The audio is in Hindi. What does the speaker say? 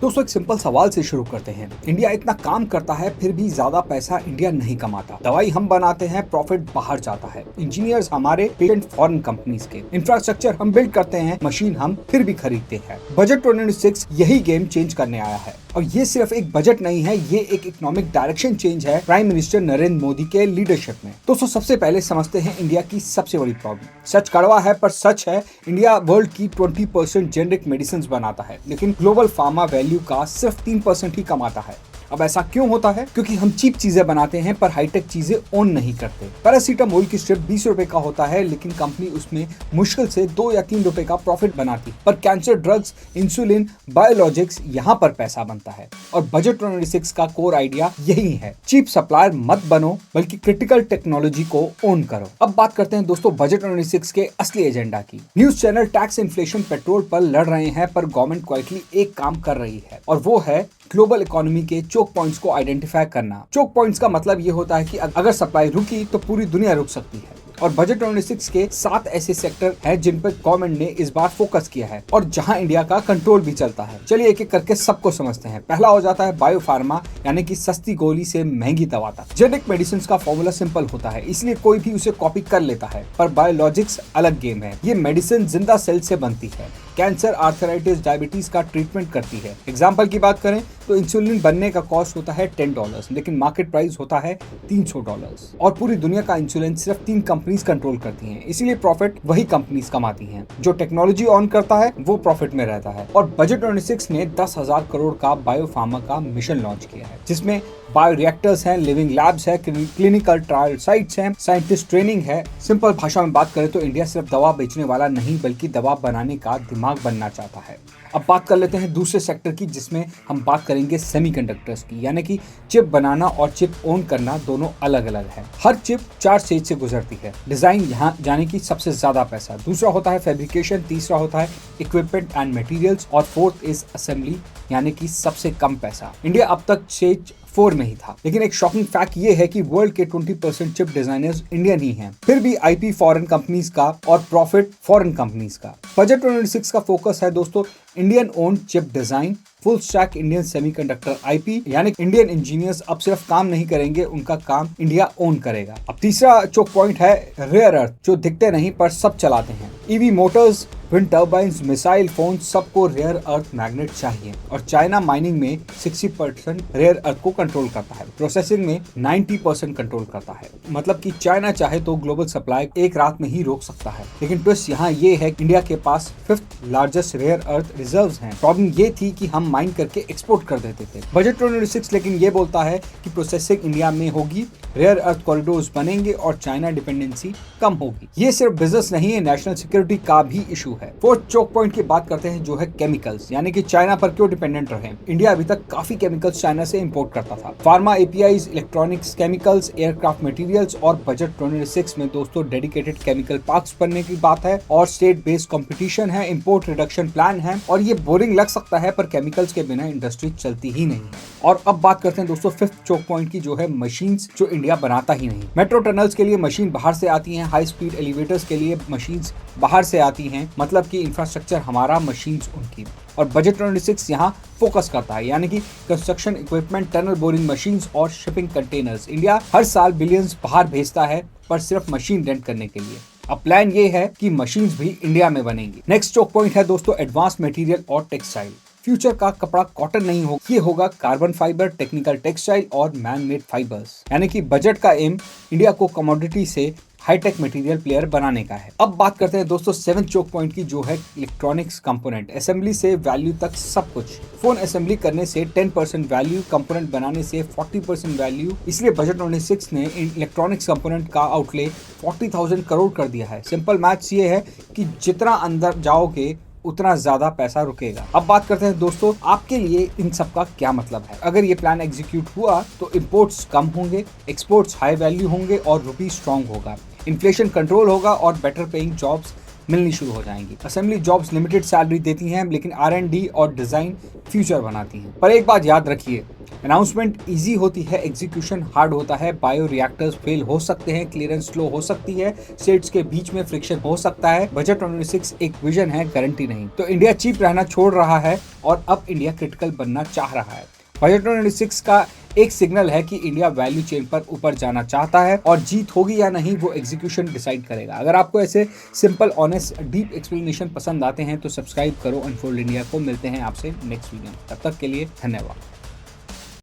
दोस्तों एक सिंपल सवाल से शुरू करते हैं। इंडिया इतना काम करता है फिर भी ज्यादा पैसा इंडिया नहीं कमाता। दवाई हम बनाते हैं, प्रॉफिट बाहर जाता है। इंजीनियर्स हमारे, पेटेंट फॉरेन कंपनीज के। इंफ्रास्ट्रक्चर हम बिल्ड करते हैं, मशीन हम फिर भी खरीदते हैं। बजट 2026 यही गेम चेंज करने आया है। और ये सिर्फ एक बजट नहीं है, ये एक इकोनॉमिक डायरेक्शन चेंज है प्राइम मिनिस्टर नरेंद्र मोदी के लीडरशिप में। दोस्तों सबसे पहले समझते हैं इंडिया की सबसे बड़ी प्रॉब्लम। सच कड़वा है पर सच है, इंडिया वर्ल्ड की 20% जेनरिक मेडिसिन बनाता है, लेकिन ग्लोबल फार्मा वैल्यू का सिर्फ 3% ही कमाता है। अब ऐसा क्यों होता है? क्योंकि हम चीप चीजें बनाते हैं पर हाईटेक चीजें ओन नहीं करते। पैरासीटामोल की स्ट्रिप 20 रुपए का होता है, लेकिन कंपनी उसमें मुश्किल से 2 या 3 रुपए का प्रॉफिट बनाती। पर कैंसर ड्रग्स, इंसुलिन, बायोलॉजिक्स, यहाँ पर पैसा बनता है। और बजट 2026 का कोर आइडिया यही है, चीप सप्लायर मत बनो बल्कि क्रिटिकल टेक्नोलॉजी को ओन करो। अब बात करते हैं दोस्तों बजट 2026 के असली एजेंडा की। News channel tax, inflation, petrol पर लड़ रहे हैं, पर गवर्नमेंट क्वाइटली एक काम कर रही है, और वो है ग्लोबल इकोनॉमी के चोक पॉइंट्स को आइडेंटिफाई करना। चोक पॉइंट्स का मतलब ये होता है कि अगर सप्लाई रुकी तो पूरी दुनिया रुक सकती है। और बजट 2026 के 7 ऐसे सेक्टर हैं जिन पर गवर्नमेंट ने इस बार फोकस किया है और जहां इंडिया का कंट्रोल भी चलता है। चलिए एक एक करके सबको समझते हैं। पहला हो जाता है बायो फार्मा, यानी कि सस्ती गोली से महंगी दवा तक। जेनेरिक मेडिसिन का फॉर्मूला सिंपल होता है, इसलिए कोई भी उसे कॉपी कर लेता है। पर बायोलॉजिक्स अलग गेम है। ये मेडिसिन जिंदा सेल से बनती है, कैंसर, आर्थराइटिस, डायबिटीज का ट्रीटमेंट करती है। एग्जाम्पल की बात करें तो इंसुलिन बनने का कॉस्ट होता है $10, लेकिन मार्केट प्राइस होता है $300। और पूरी दुनिया का इंसुलिन सिर्फ 3 कंपनीज कंट्रोल करती हैं, इसीलिए प्रॉफिट वही कंपनीज कमाती हैं। जो टेक्नोलॉजी ऑन करता है वो प्रॉफिट में रहता है। और बजट 2026 ने 10,000 करोड़ का बायो फार्मा का मिशन लॉन्च किया है, जिसमें बायो रिएक्टर्स हैं, लिविंग लैब्स है, क्लिनिकल ट्रायल साइट्स हैं, साइंटिस्ट ट्रेनिंग है। सिंपल भाषा में बात करें तो इंडिया सिर्फ दवा बेचने वाला नहीं बल्कि दवा बनाने का दिमाग बनना चाहता है। अब बात कर लेते हैं दूसरे सेक्टर की, जिसमें हम बात करेंगे सेमीकंडक्टर्स की, यानी कि चिप बनाना और चिप ओन करना दोनों अलग अलग है। हर चिप 4 स्टेज से गुजरती है। डिजाइन यहाँ जाने की सबसे ज्यादा पैसा, दूसरा होता है फैब्रिकेशन, तीसरा होता है इक्विपमेंट एंड मटेरियल्स, और फोर्थ इज असेंबली, यानी कि सबसे कम पैसा। इंडिया अब तक स्टेज 4 में ही था, लेकिन एक शॉकिंग फैक्ट ये है कि वर्ल्ड के 20% चिप डिजाइनर्स इंडियन ही हैं। फिर भी आईपी फॉरेन कंपनीज का और प्रॉफिट फॉरेन कंपनीज का। बजट 2026 का फोकस है दोस्तों Indian own chip design, full stack Indian semiconductor IP, यानी इंडियन इंजीनियर्स अब सिर्फ काम नहीं करेंगे, उनका काम इंडिया ओन करेगा। अब तीसरा चोक पॉइंट है रेयर अर्थ, जो दिखते नहीं पर सब चलाते हैं। EV Motors, wind turbines, missile phone, सबको रेयर अर्थ मैग्नेट चाहिए। और चाइना माइनिंग में 60% रेयर अर्थ को कंट्रोल करता है, प्रोसेसिंग में 90% कंट्रोल करता है। मतलब कि चाइना चाहे तो ग्लोबल सप्लाई एक रात में ही रोक सकता है। लेकिन ट्विस्ट यहाँ ये है कि इंडिया के पास 5th largest rare earth reserves हैं। प्रॉब्लम ये थी कि हम माइन करके एक्सपोर्ट कर देते थे। बजट 2026 लेकिन ये बोलता है कि प्रोसेसिंग इंडिया में होगी, रेयर अर्थ कॉरिडोर्स बनेंगे और चाइना डिपेंडेंसी कम होगी। ये सिर्फ बिजनेस नहीं है, नेशनल सिक्योरिटी का भी इशू है। फोर्थ चोक पॉइंट की बात करते हैं, जो है केमिकल्स, यानी कि चाइना पर क्यों डिपेंडेंट रहे। इंडिया अभी तक काफी केमिकल्स चाइना से इंपोर्ट करता था। Pharma APIs, electronics chemicals, aircraft materials. और बजट 2026 में दोस्तों डेडिकेटेड केमिकल पार्क्स बनने की बात है और स्टेट बेस्ड कंपटीशन है, इंपोर्ट रिडक्शन प्लान है। और ये बोरिंग लग सकता है पर केमिकल्स के बिना इंडस्ट्री चलती ही नहीं है। और अब बात करते हैं दोस्तों 5th चोक पॉइंट की, जो है मशीन्स, जो इंडिया बनाता ही नहीं। मेट्रो टनल्स के लिए मशीन बाहर से आती हैं, हाई स्पीड एलिवेटर्स के लिए मशीन्स बाहर से आती हैं, मतलब कि इंफ्रास्ट्रक्चर हमारा, मशीन्स उनकी। और बजट 2026 यहाँ फोकस करता है, यानी कि construction equipment, tunnel boring machines और शिपिंग कंटेनर्स। इंडिया हर साल बिलियंस बाहर भेजता है, पर सिर्फ मशीन रेंट करने के लिए। अब प्लान ये है कि मशीन्स भी इंडिया में बनेंगी। नेक्स्ट चोक पॉइंट है दोस्तों एडवांस मटेरियल और टेक्सटाइल। फ्यूचर का कपड़ा कॉटन नहीं होगा, ये होगा कार्बन फाइबर, टेक्निकल टेक्सटाइल और मैन मेड फाइबर्स। यानी कि बजट का एम इंडिया को कमोडिटी से हाईटेक मटेरियल प्लेयर बनाने का है। अब बात करते हैं दोस्तों 7th चोक पॉइंट की, जो है इलेक्ट्रॉनिक्स कंपोनेंट। असेंबली से वैल्यू तक सब कुछ। फोन असेंबली करने से 10% वैल्यू, कंपोनेंट बनाने से 40% वैल्यू। इसलिए बजट 2026 ने इलेक्ट्रॉनिक्स कंपोनेंट का आउटले 40,000 करोड़ कर दिया है। सिंपल मैथ्स ये है कि जितना अंदर जाओगे उतना ज्यादा पैसा रुकेगा। अब बात करते हैं दोस्तों आपके लिए इन सब का क्या मतलब है। अगर ये प्लान एग्जीक्यूट हुआ तो इंपोर्ट्स कम होंगे, एक्सपोर्ट्स हाई वैल्यू होंगे और रुपी स्ट्रांग होगा, इन्फ्लेशन कंट्रोल होगा और बेटर पेइंग जॉब्स मिलनी शुरू हो जाएंगी। असेंबली जॉब्स लिमिटेड सैलरी देती हैं, लेकिन R&D और डिजाइन फ्यूचर बनाती हैं। पर एक बात याद रखिए, अनाउंसमेंट इजी होती है, एग्जीक्यूशन हार्ड होता है, बायो रिएक्टर्स फेल हो सकते हैं, क्लियरेंस स्लो हो सकती है, स्टेट्स के बीच में फ्रिक्शन हो सकता है। बजट 2026 एक विजन है, गारंटी नहीं। तो इंडिया चीप रहना छोड़ रहा है और अब इंडिया क्रिटिकल बनना चाह रहा है। बजट 2026 का एक सिग्नल है कि इंडिया वैल्यू चेन पर ऊपर जाना चाहता है और जीत होगी या नहीं वो एग्जीक्यूशन डिसाइड करेगा। अगर आपको ऐसे सिंपल, ऑनेस्ट, डीप एक्सप्लेनेशन पसंद आते हैं तो सब्सक्राइब करो अनफोल्ड इंडिया को। मिलते हैं आपसे नेक्स्ट वीडियो में, तब तक के लिए धन्यवाद।